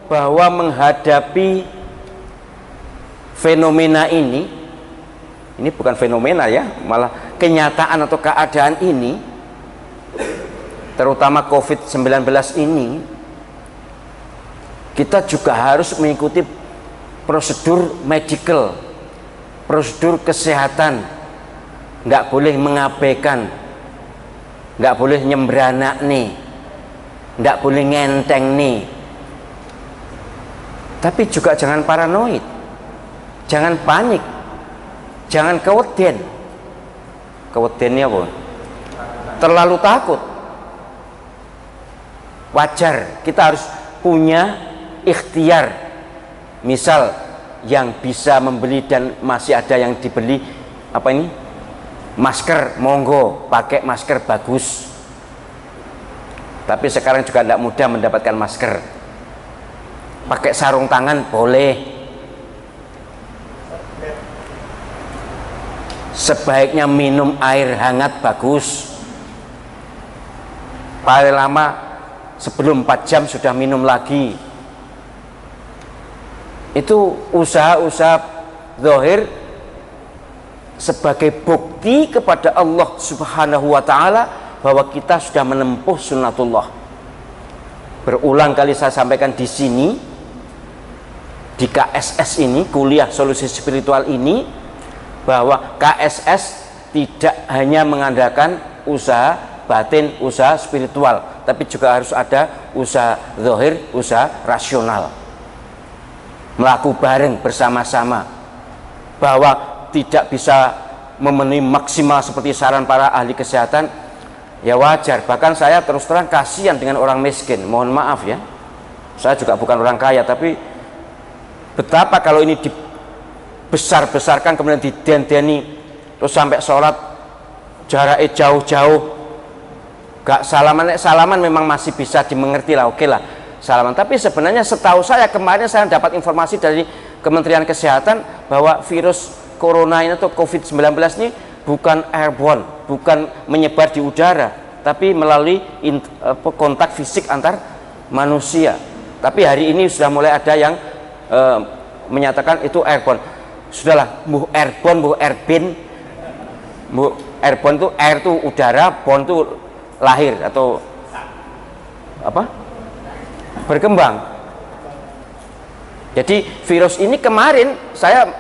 bahwa menghadapi fenomena ini bukan fenomena ya, malah kenyataan atau keadaan ini, terutama COVID-19 ini, kita juga harus mengikuti prosedur medical, prosedur kesehatan. Nggak boleh mengabaikan, nggak boleh nyembranak nih, nggak boleh ngenteng nih. Tapi juga jangan paranoid, jangan panik, jangan keweden. Kewedennya apa? Terlalu takut. Wajar, kita harus punya ikhtiar. Misal yang bisa membeli dan masih ada yang dibeli apa ini? Masker, monggo, pakai masker bagus. Tapi sekarang juga tidak mudah mendapatkan masker. Pakai sarung tangan boleh. Sebaiknya minum air hangat bagus. Paling lama sebelum 4 jam sudah minum lagi. Itu usaha-usaha zahir sebagai bukti kepada Allah Subhanahu wa ta'ala bahwa kita sudah menempuh sunnatullah. Berulang kali saya sampaikan di sini, di KSS ini, kuliah solusi spiritual ini, bahwa KSS tidak hanya mengandalkan usaha batin, usaha spiritual, tapi juga harus ada usaha zahir, usaha rasional. Melaku bareng bersama-sama, bahwa tidak bisa memenuhi maksimal seperti saran para ahli kesehatan, ya wajar. Bahkan saya terus terang kasihan dengan orang miskin, mohon maaf ya, saya juga bukan orang kaya, tapi betapa kalau ini dibesar-besarkan kemudian didendeni terus sampai sholat jaraknya jauh-jauh, gak salaman. Salaman memang masih bisa dimengerti lah, oke lah salaman. Tapi sebenarnya setahu saya, kemarin saya dapat informasi dari Kementerian Kesehatan bahwa virus corona ini atau COVID-19 ini bukan airborne, bukan menyebar di udara, tapi melalui kontak fisik antar manusia. Tapi hari ini sudah mulai ada yang menyatakan itu airborne. Sudahlah, bu airborne, bu airborne, bu airborne itu air itu udara, borne itu lahir atau apa? Berkembang. Jadi virus ini kemarin saya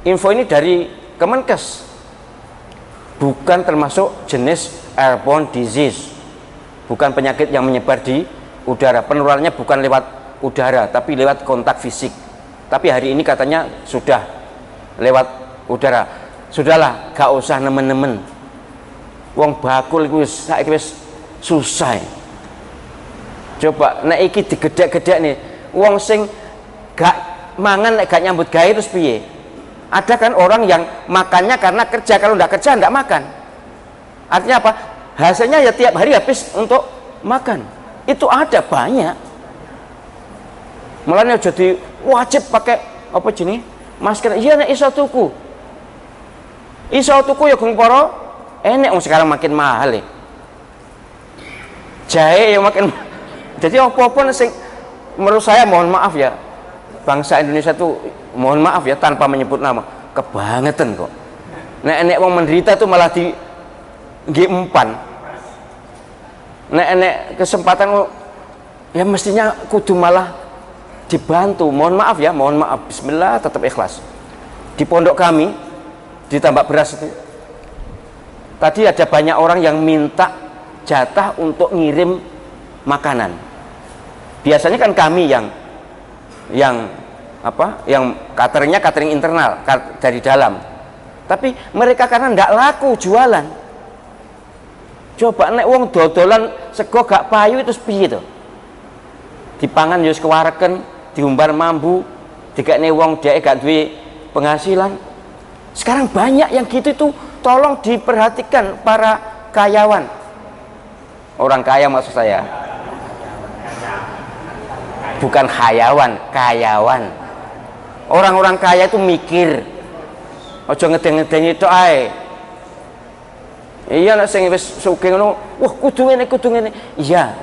info ini dari Kemenkes, bukan termasuk jenis airborne disease, bukan penyakit yang menyebar di udara. Penularannya bukan lewat udara tapi lewat kontak fisik. Tapi hari ini katanya sudah lewat udara. Sudahlah, gak usah nemen-nemen. Wong bakul iku saiki wis susah. Coba nek iki digedhek-gedhek nih, wong sing gak mangan nek gak nyambut gawe terus piye? Ada kan orang yang makannya karena kerja, kalau ndak kerja ndak makan. Artinya apa? Hasilnya ya tiap hari habis untuk makan. Itu ada banyak. Mulanya jadi wajib pakai apa jenis masker. Iya nek iso tuku. Iso tuku ya gong para enek sekarang makin mahal ya. Jahe yang makin. Jadi apa-apa sing menurut saya, mohon maaf ya, bangsa Indonesia tuh mohon maaf ya tanpa menyebut nama, kebangetan kok. Nek wong menderita tuh malah di empan. Nek kesempatan ya mestinya kudu malah dibantu. Mohon maaf ya, mohon maaf. Bismillah, tetap ikhlas. Di pondok kami di tambak beras itu tadi ada banyak orang yang minta jatah untuk ngirim makanan. Biasanya kan kami yang cateringnya catering internal dari dalam. Tapi mereka karena ndak laku jualan. Coba nek wong dodolan sego gak payu itu piye to? Dipangan yo kewareken, diumbar mambu, dikene wong dhek gak duwe penghasilan. Sekarang banyak yang gitu itu, tolong diperhatikan para kayawan. Orang kaya maksud saya. Bukan hayawan, kayawan. Orang-orang kaya itu mikir. Aja ngedeng-ngedeng itu ae. Iya nek sing wis sugih ngono, wah kudu ngene. Iya,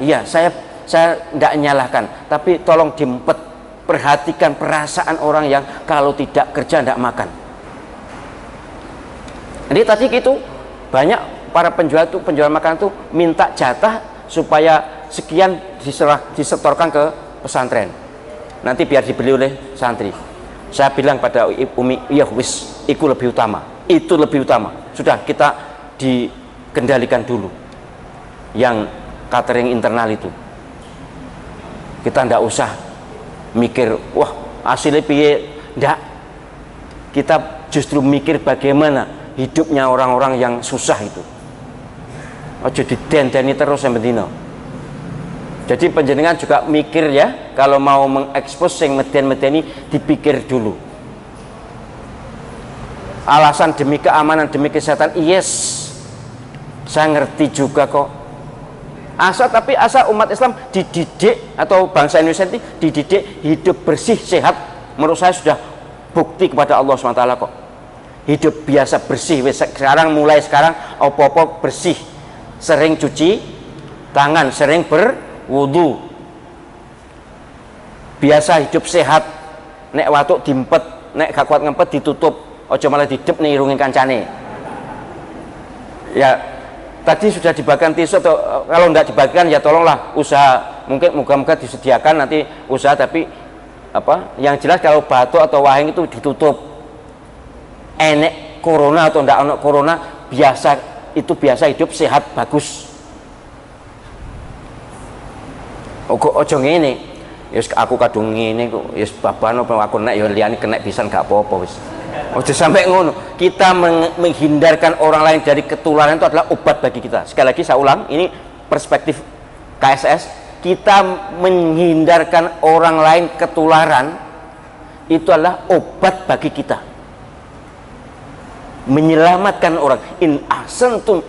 saya tidak menyalahkan, tapi tolong diempet, perhatikan perasaan orang yang kalau tidak kerja tidak makan. Jadi tadi gitu banyak para penjual makanan itu minta jatah supaya sekian disetorkan ke pesantren, nanti biar dibeli oleh santri. Saya bilang pada Umi, iya wis, itu lebih utama, sudah kita dikendalikan dulu yang catering internal itu, kita ndak usah mikir wah hasilnya piye, ndak, kita justru mikir bagaimana hidupnya orang-orang yang susah itu. Ojo didendani terus yang bedino. Jadi panjenengan juga mikir ya, kalau mau mengekspos yang meden-medeni dipikir dulu. Alasan demi keamanan, demi kesehatan, yes, saya ngerti juga kok. Tapi asal umat Islam dididik, atau bangsa Indonesia ini dididik hidup bersih, sehat, menurut saya sudah bukti kepada Allah SWT kok. Hidup biasa bersih, mulai sekarang opo-opo bersih, sering cuci tangan, sering berwudu, biasa hidup sehat, nek watuk dimpet, nek gak kuat ngempet ditutup, ojo malah didep nih irungin kancane. Ya tadi sudah dibagikan tisu, atau kalau tidak dibagikan ya tolonglah usaha, mungkin moga-moga disediakan nanti usaha, tapi apa yang jelas kalau batuk atau wahing itu ditutup. Enek corona atau ndak enek corona, biasa hidup sehat bagus. Ojo ngene, yes aku kadung ngene kok, yes babano aku nek ya liyane kena pisan gak apa-apa wis. Ojo sampai ngono. Kita menghindarkan orang lain dari ketularan itu adalah obat bagi kita. Sekali lagi saya ulang, ini perspektif KSS. Kita menghindarkan orang lain ketularan itu adalah obat bagi kita. Menyelamatkan orang. In ahsantum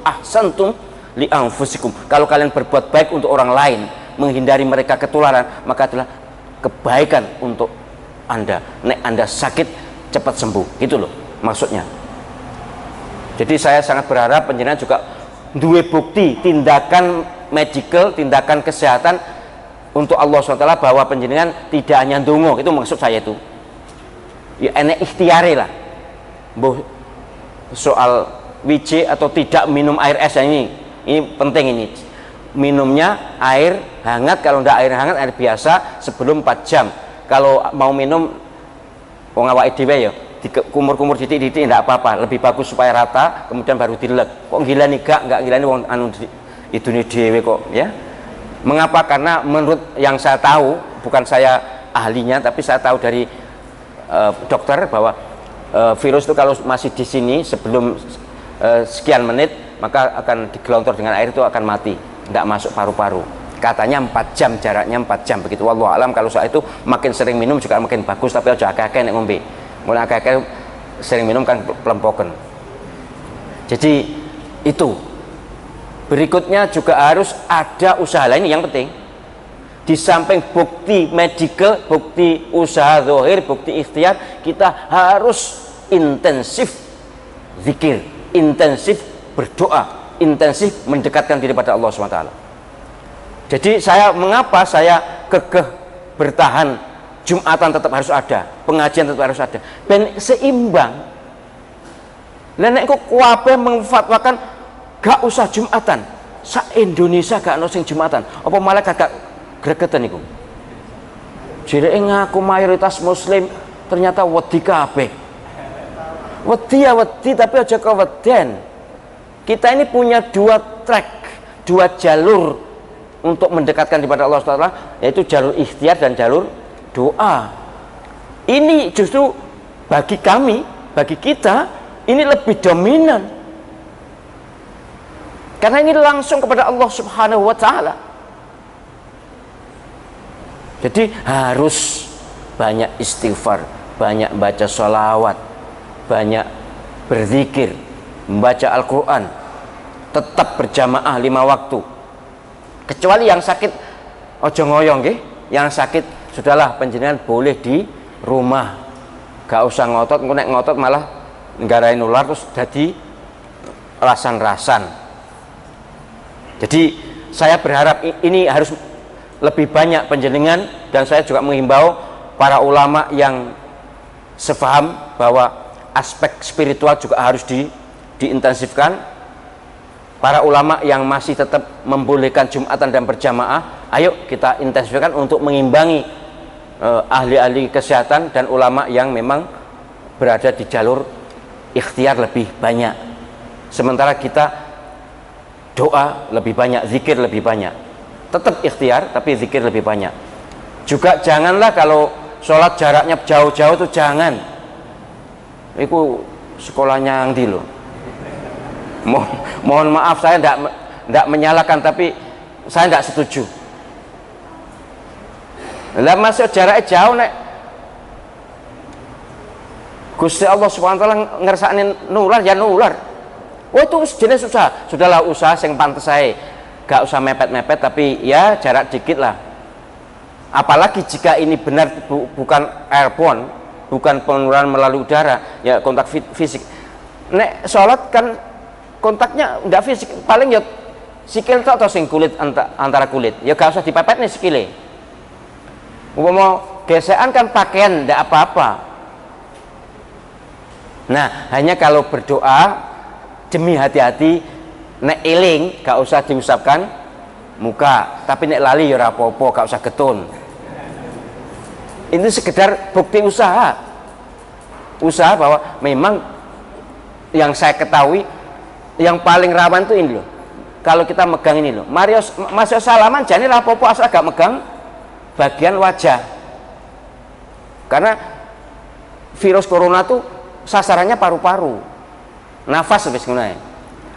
li anfusikum. Kalau kalian berbuat baik untuk orang lain, menghindari mereka ketularan, maka adalah kebaikan untuk Anda. Nek Anda sakit, cepat sembuh, gitu loh maksudnya. Jadi saya sangat berharap penjenengan juga duwe bukti tindakan medical, tindakan kesehatan untuk Allah SWT, bahwa penjenengan tidak hanya ndonga, itu maksud saya itu. Ya enek ikhtiare lah. Soal WC atau tidak minum air es, ini penting ini. Minumnya air hangat, kalau tidak air hangat, air biasa sebelum 4 jam. Kalau mau minum wong awake dhewe ya dikumur-kumur titik-titik tidak apa-apa, lebih bagus supaya rata, kemudian baru dilek. Kok gila nih enggak gila nih wong anu itu nih dhewe kok ya. Mengapa? Karena menurut yang saya tahu, bukan saya ahlinya, tapi saya tahu dari dokter bahwa virus itu kalau masih di sini sebelum sekian menit, maka akan digelontor dengan air, itu akan mati, tidak masuk paru-paru. Katanya 4 jam, jaraknya 4 jam begitu. Wallahu alam. Kalau soal itu makin sering minum juga makin bagus, tapi aja akeh-akeh nek ngombe. Mulai akeh-akeh sering minum kan pelempoken. Jadi itu. Berikutnya juga harus ada usaha lain yang penting. Di samping bukti medical, bukti usaha zahir, bukti ikhtiar, kita harus intensif zikir, intensif berdoa, intensif mendekatkan diri pada Allah SWT. Jadi mengapa saya kekeh bertahan, Jumatan tetap harus ada, pengajian tetap harus ada, ben seimbang. Nenek kok kuabe mengfatwakan gak usah Jumatan, sa Indonesia gak ono sing Jumatan, apa malah gak gregetan iku. Jere ngaku mayoritas muslim, ternyata wedi kabeh. Wedi ya wedi, tapi aja keweden. Kita ini punya 2 track, 2 jalur untuk mendekatkan kepada Allah SWT, yaitu jalur ikhtiar dan jalur doa. Ini justru bagi kami, bagi kita, ini lebih dominan, karena ini langsung kepada Allah Subhanahu wa Ta'ala. Jadi harus banyak istighfar, banyak baca sholawat, banyak berzikir, membaca Al-Quran, tetap berjamaah 5 waktu. Kecuali yang sakit, ojo ngoyong nggih. Yang sakit sudahlah, panjenengan boleh di rumah, gak usah ngotot. Nek ngotot malah nggarai nular, terus jadi rasan-rasan. Jadi saya berharap ini harus lebih banyak penjenengan, dan saya juga menghimbau para ulama yang sefaham bahwa aspek spiritual juga harus diintensifkan. Para ulama yang masih tetap membolehkan Jumatan dan berjamaah, ayo kita intensifkan untuk mengimbangi ahli-ahli kesehatan dan ulama yang memang berada di jalur ikhtiar lebih banyak, sementara kita doa lebih banyak, zikir lebih banyak. Tetap ikhtiar tapi zikir lebih banyak. Juga janganlah kalau sholat jaraknya jauh-jauh itu jangan. Itu sekolahnya yang di loh. Mohon maaf, saya tidak menyalahkan, tapi saya tidak setuju. Lah masuk jaraknya jauh nek Gusti Allah Subhanahu wa taala ngersakne nular ya nular. Oh itu jenis usaha. Sudahlah, usaha yang pantas saya. Gak usah mepet-mepet, tapi ya jarak dikit lah. Apalagi jika ini benar bukan airborne, bukan penularan melalui udara, ya kontak fisik. Nek sholat kan kontaknya enggak fisik, paling ya sikil atau sing kulit antara kulit. Ya gak usah dipepet nih sikile. Mau gesekan kan pakaian enggak apa-apa. Nah, hanya kalau berdoa demi hati-hati, nek eling gak usah diusapkan muka, tapi nek lali ya ora apa-apa, gak usah getun. Itu sekedar bukti usaha bahwa memang yang saya ketahui yang paling rawan itu ini loh. Kalau kita megang ini loh, masuk salaman jane ora apa-apa asal gak megang bagian wajah, karena virus corona tuh sasarannya paru-paru, nafas wis ngono.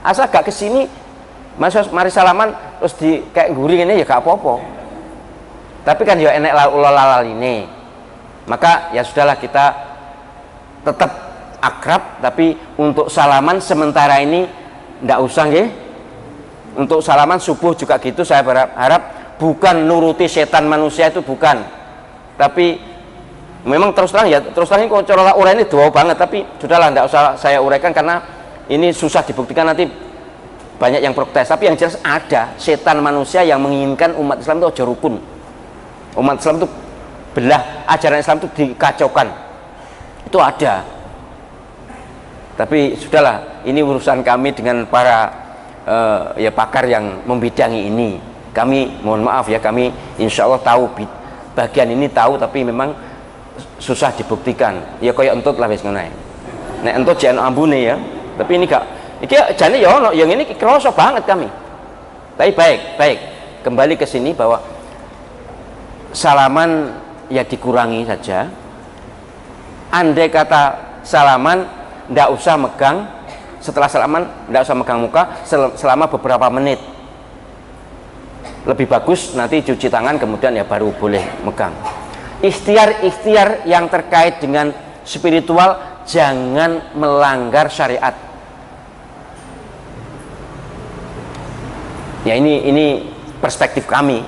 Asal gak kesini, mari salaman terus di kayak guring ini ya gak apa-apa. Tapi kan ya enek lalal ini. Maka ya sudahlah, kita tetap akrab, tapi untuk salaman sementara ini ndak usah nggih. Untuk salaman subuh juga gitu, saya harap bukan nuruti setan manusia, itu bukan. Tapi memang terus terang ini kok cara uraian ini dua banget, tapi sudahlah ndak usah saya uraikan karena ini susah dibuktikan, nanti banyak yang protes. Tapi yang jelas ada setan manusia yang menginginkan umat Islam itu aja rukun, umat Islam itu belah, ajaran Islam itu dikacaukan, itu ada. Tapi sudahlah, ini urusan kami dengan para ya pakar yang membidangi ini. Kami mohon maaf ya, kami insya Allah tahu bagian ini tahu, tapi memang susah dibuktikan. Ya kayak entut lah wis ngono. Nek entut jangan ambune ya. Tapi ini gak, iki jane ya ono, yang ini kerasa banget kami. Tapi baik, kembali ke sini bahwa salaman ya dikurangi saja. Andai kata salaman ndak usah megang, setelah salaman ndak usah megang muka selama beberapa menit. Lebih bagus nanti cuci tangan kemudian ya baru boleh megang. Ikhtiar yang terkait dengan spiritual jangan melanggar syariat. Ya ini perspektif kami.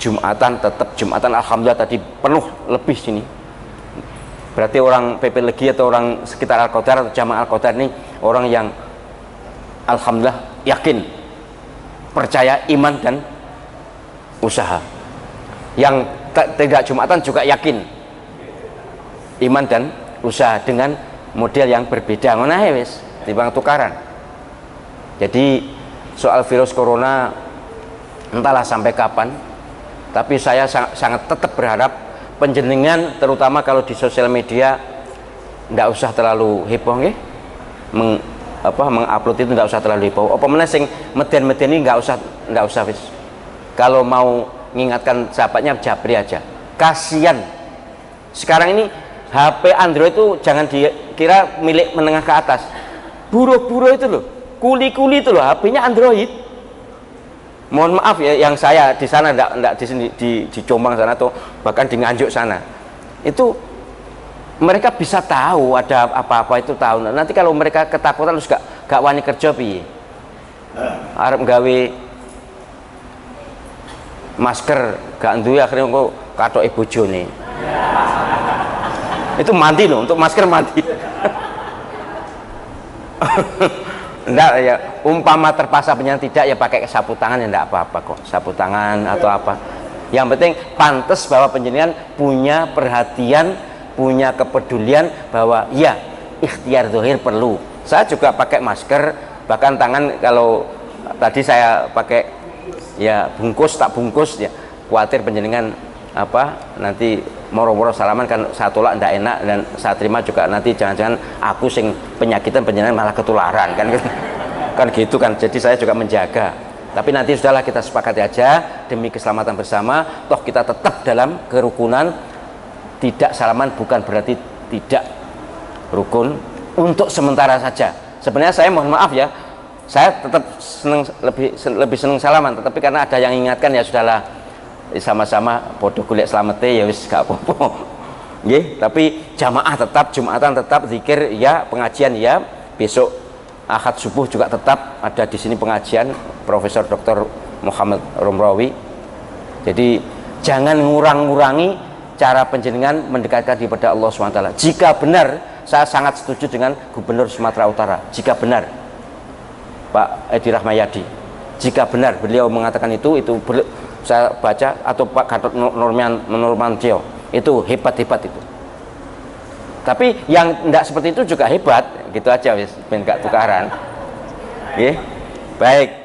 Jumatan tetap Jumatan, alhamdulillah tadi penuh lebih sini. Berarti orang PP Legi atau orang sekitar Al-Qadar atau Jamaah Al-Qadar ini orang yang alhamdulillah yakin, percaya, iman dan usaha. Yang tidak Jumatan juga yakin, iman dan usaha dengan model yang berbeda. Ngono ae wis, timbang tukaran. Jadi soal virus corona entahlah sampai kapan, tapi saya sangat tetap berharap penjenengan, terutama kalau di sosial media, ndak usah terlalu heboh nggih. Mengupload itu ndak usah terlalu heboh. Apa meneh sing meden-meden ini ndak usah wis. Kalau mau mengingatkan sahabatnya japri aja. Kasihan. Sekarang ini HP Android itu jangan dikira milik menengah ke atas. Buruh-buruh itu loh, kuli-kuli itu loh, HP-nya Android. Mohon maaf ya, yang saya di sana enggak di sini di Jombang sana atau bahkan di Nganjuk sana. Itu mereka bisa tahu ada apa-apa, itu tahu. Nanti kalau mereka ketakutan terus gak wani kerja piye? Arep gawe masker gak duwe, akhirnya kok katoke bojone. Itu mati loh, untuk masker mati. Enggak ya, umpama terpaksa penyakit tidak ya pakai sapu tangan ya enggak apa-apa kok, sapu tangan atau apa. Yang penting pantas bahwa panjenengan punya perhatian, punya kepedulian bahwa ya ikhtiar zahir perlu. Saya juga pakai masker, bahkan tangan kalau tadi saya pakai ya bungkus tak bungkus ya, khawatir panjenengan nanti moro-moro salaman kan saya tolak ndak enak, dan saya terima juga nanti jangan-jangan aku sing penyakitan panjenengan malah ketularan kan kan gitu kan. Jadi saya juga menjaga, tapi nanti sudahlah, kita sepakati aja demi keselamatan bersama, toh kita tetap dalam kerukunan. Tidak salaman bukan berarti tidak rukun untuk sementara saja. Sebenarnya saya mohon maaf ya, saya tetap lebih seneng salaman, tetapi karena ada yang ingatkan ya sudahlah, sama-sama bodoh golek slamete ya wis gak apa-apa. Nggih, tapi jamaah tetap, Jumatan tetap, zikir ya, pengajian ya, besok Ahad subuh juga tetap ada di sini pengajian Profesor Dr. Muhammad Romrawi. Jadi jangan ngurang-ngurangi cara panjenengan mendekatkan diri pada Allah SWT. Jika benar, saya sangat setuju dengan Gubernur Sumatera Utara. Jika benar, Pak Edi Rahmayadi, jika benar beliau mengatakan itu saya baca, atau Pak Gatot Nurmantio, itu hebat-hebat itu. Tapi yang tidak seperti itu juga hebat, gitu aja wis ben gak tukaran. Nggih. Baik.